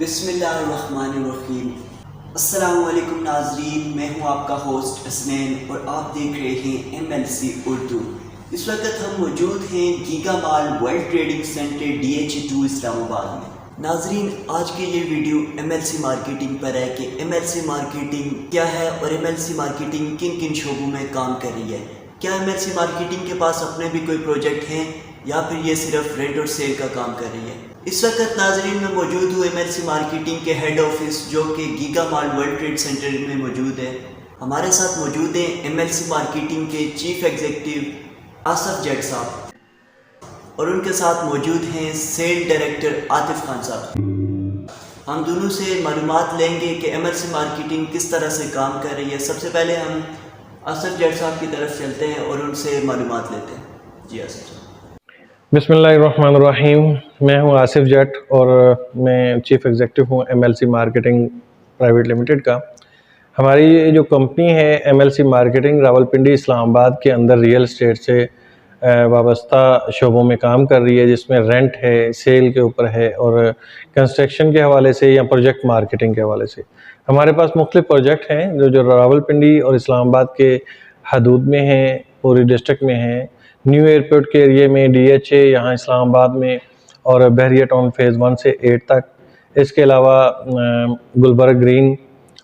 بسم اللہ الرحمن الرحیم۔ السلام علیکم ناظرین، میں ہوں آپ کا ہوسٹ اسنین اور آپ دیکھ رہے ہیں MLC اردو۔ اس وقت ہم موجود ہیں گیگا مال ورلڈ ٹریڈنگ سینٹر DH2 اسلام آباد میں۔ ناظرین، آج کی یہ ویڈیو MLC مارکیٹنگ پر ہے کہ MLC مارکیٹنگ کیا ہے اور MLC مارکیٹنگ کن کن شعبوں میں کام کر رہی ہے۔ کیا MLC مارکیٹنگ کے پاس اپنے بھی کوئی پروجیکٹ ہیں یا پھر یہ صرف رینٹ اور سیل کا کام کر رہی ہے۔ اس وقت ناظرین میں موجود ہوں MLC مارکیٹنگ کے ہیڈ آفس جو کہ گیگا مال ورلڈ ٹریڈ سینٹر میں موجود ہے۔ ہمارے ساتھ موجود ہیں MLC مارکیٹنگ کے چیف ایگزیکٹو آصف جیٹ صاحب اور ان کے ساتھ موجود ہیں سیل ڈائریکٹر عاطف خان صاحب۔ ہم دونوں سے معلومات لیں گے کہ MLC مارکیٹنگ کس طرح سے کام کر رہی ہے۔ سب سے پہلے ہم آصف جیٹ صاحب کی طرف چلتے ہیں اور ان سے معلومات لیتے ہیں۔ جی آصف صاحب۔ بسم اللہ الرحمن الرحیم، میں ہوں آصف جیٹ اور میں چیف ایگزیکٹو ہوں MLC مارکیٹنگ پرائیویٹ لمیٹڈ کا۔ ہماری یہ جو کمپنی ہے MLC مارکیٹنگ راولپنڈی اسلام آباد کے اندر ریئل اسٹیٹ سے وابستہ شعبوں میں کام کر رہی ہے، جس میں رینٹ ہے، سیل کے اوپر ہے اور کنسٹرکشن کے حوالے سے یا پروجیکٹ مارکیٹنگ کے حوالے سے۔ ہمارے پاس مختلف پروجیکٹ ہیں جو راولپنڈی اور اسلام آباد کے حدود میں ہیں، پوری ڈسٹرکٹ میں ہیں۔ نیو ایئرپورٹ کے ایریے میں DHA یہاں اسلام آباد میں اور بحریہ ٹاؤن فیز 1 سے 8 تک، اس کے علاوہ گلبرگ گرین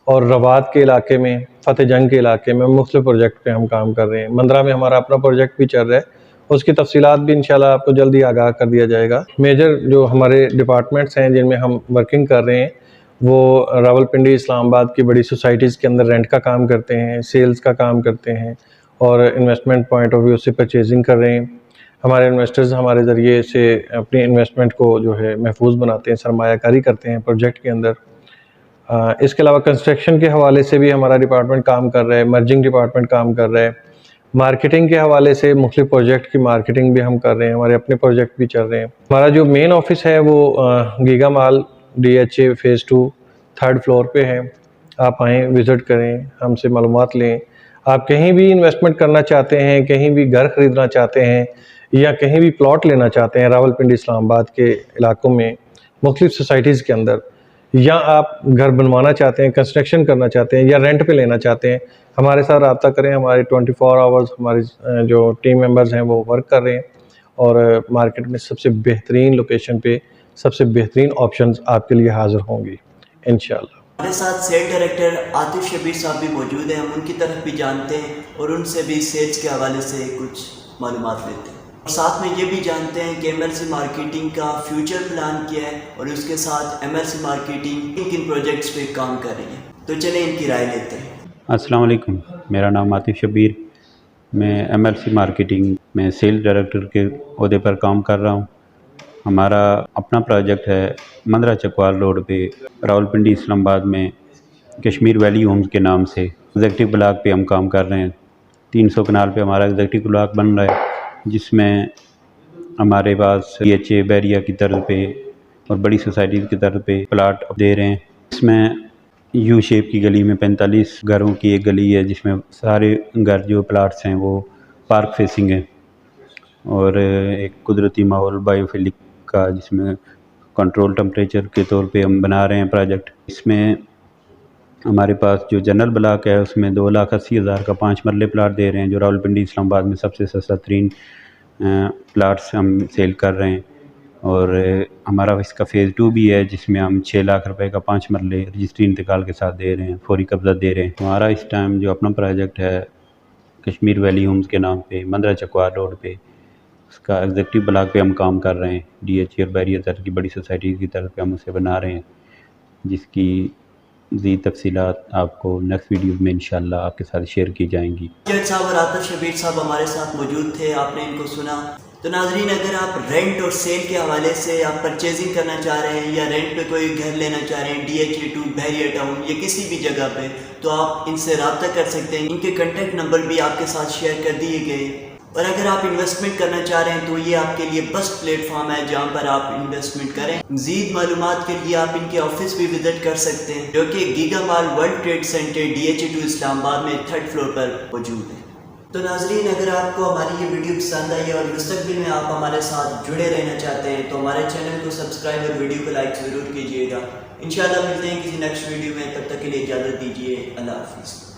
اور رواد کے علاقے میں، فتح جنگ کے علاقے میں مختلف پروجیکٹ پہ ہم کام کر رہے ہیں۔ مندرہ میں ہمارا اپنا پروجیکٹ بھی چل رہا ہے، اس کی تفصیلات بھی انشاءاللہ آپ کو جلدی آگاہ کر دیا جائے گا۔ میجر جو ہمارے ڈپارٹمنٹس ہیں جن میں ہم ورکنگ کر رہے ہیں وہ راولپنڈی اسلام آباد کی بڑی سوسائٹیز کے اندر رینٹ کا کام کرتے ہیں، سیلز کا کام کرتے ہیں اور انویسٹمنٹ پوائنٹ آف ویو سے پرچیزنگ کر رہے ہیں۔ ہمارے انویسٹرز ہمارے ذریعے سے اپنی انویسٹمنٹ کو جو ہے محفوظ بناتے ہیں، سرمایہ کاری کرتے ہیں پروجیکٹ کے اندر۔ اس کے علاوہ کنسٹرکشن کے حوالے سے بھی ہمارا ڈپارٹمنٹ کام کر رہا ہے، مرجنگ ڈپارٹمنٹ کام کر رہا ہے۔ مارکیٹنگ کے حوالے سے مختلف پروجیکٹ کی مارکیٹنگ بھی ہم کر رہے ہیں، ہمارے اپنے پروجیکٹ بھی چل رہے ہیں۔ ہمارا جو مین آفس ہے وہ گیگا مال DHA فیز 2 3rd فلور پہ ہے۔ آپ آئیں، وزٹ کریں، ہم سے معلومات لیں۔ آپ کہیں بھی انویسٹمنٹ کرنا چاہتے ہیں، کہیں بھی گھر خریدنا چاہتے ہیں یا کہیں بھی پلاٹ لینا چاہتے ہیں راولپنڈی اسلام آباد کے علاقوں میں مختلف سوسائٹیز کے اندر، یا آپ گھر بنوانا چاہتے ہیں، کنسٹرکشن کرنا چاہتے ہیں یا رینٹ پہ لینا چاہتے ہیں، ہمارے ساتھ رابطہ کریں۔ ہمارے 24 آورز ہماری جو ٹیم ممبرز ہیں وہ ورک کر رہے ہیں اور مارکیٹ میں سب سے بہترین لوکیشن پہ سب سے بہترین آپشنز آپ کے لیے حاضر ہوں گی انشاءاللہ۔ ہمارے ساتھ سیل ڈائریکٹر عاطف شبیر صاحب بھی موجود ہیں، ہم ان کی طرف بھی جانتے ہیں اور ان سے بھی سیلز کے حوالے سے کچھ معلومات لیتے ہیں اور ساتھ میں یہ بھی جانتے ہیں کہ MLC مارکیٹنگ کا فیوچر پلان کیا ہے اور اس کے ساتھ MLC مارکیٹنگ کن کن پروجیکٹس پہ کام کر رہی ہے۔ تو چلیں ان کی رائے لیتے ہیں۔ السلام علیکم، میرا نام عاطف شبیر، میں MLC مارکیٹنگ میں سیل ڈائریکٹر کے عہدے پر کام کر رہا ہوں۔ ہمارا اپنا پروجیکٹ ہے مندرہ چکوال روڈ پہ راولپنڈی اسلام آباد میں کشمیر ویلی ہومز کے نام سے ایگزیکٹو بلاک پہ ہم کام کر رہے ہیں۔ 300 کنال پہ ہمارا ایگزیکٹو بلاک بن رہا ہے، جس میں ہمارے پاس DHA بحریہ کی طرز پہ اور بڑی سوسائٹیز کی طرز پہ پلاٹ دے رہے ہیں۔ اس میں یو شیپ کی گلی میں 45 گھروں کی ایک گلی ہے، جس میں سارے گھر جو پلاٹس ہیں وہ پارک فیسنگ ہیں اور ایک قدرتی ماحول بائیوفیلک کا، جس میں کنٹرول ٹمپریچر کے طور پہ ہم بنا رہے ہیں پروجیکٹ۔ اس میں ہمارے پاس جو جنرل بلاک ہے اس میں 2,80,000 کا 5 مرلے پلاٹ دے رہے ہیں، جو راولپنڈی اسلام آباد میں سب سے سستا ترین پلاٹس ہم سیل کر رہے ہیں۔ اور ہمارا اس کا فیز 2 بھی ہے، جس میں ہم 6 لاکھ روپے کا 5 مرلے رجسٹری انتقال کے ساتھ دے رہے ہیں، فوری قبضہ دے رہے ہیں۔ ہمارا اس ٹائم جو اپنا پروجیکٹ ہے کشمیر ویلی ہومز کے نام پہ مندرہ چکوال روڈ پہ، اس کا ایگزیکٹو بلاک پہ ہم کام کر رہے ہیں۔ DHA اور بحریہ طرح کی بڑی سوسائٹیز کی طرف پہ ہم اسے بنا رہے ہیں، جس کی مزید تفصیلات آپ کو نیکسٹ ویڈیوز میں انشاءاللہ آپ کے ساتھ شیئر کی جائیں گی۔ جیٹ صاحب اور عاطف شبیر صاحب ہمارے ساتھ موجود تھے، آپ نے ان کو سنا۔ تو ناظرین، اگر آپ رینٹ اور سیل کے حوالے سے آپ پرچیزنگ کرنا چاہ رہے ہیں یا رینٹ پہ کوئی گھر لینا چاہ رہے ہیں DHA2 بحریہ ٹاؤن یا کسی بھی جگہ پہ، تو آپ ان سے رابطہ کر سکتے ہیں۔ ان کے کنٹیکٹ نمبر بھی آپ کے ساتھ شیئر کر دیے گئے۔ اور اگر آپ انویسٹمنٹ کرنا چاہ رہے ہیں تو یہ آپ کے لیے بیسٹ پلیٹ فارم ہے جہاں پر آپ انویسٹمنٹ کریں۔ مزید معلومات کے لیے آپ ان کے آفس بھی وزٹ کر سکتے ہیں، جو کہ گیگا مال ورلڈ ٹریڈ سینٹر DH2 اسلام آباد میں 3rd فلور پر موجود ہے۔ تو ناظرین، اگر آپ کو ہماری یہ ویڈیو پسند آئی ہے اور مستقبل میں آپ ہمارے ساتھ جڑے رہنا چاہتے ہیں تو ہمارے چینل کو سبسکرائب اور ویڈیو کو لائک ضرور کیجیے گا۔ انشاءاللہ ملتے ہیں کسی نیکسٹ ویڈیو میں، تب تک کے لیے اجازت دیجیے، اللہ حافظ۔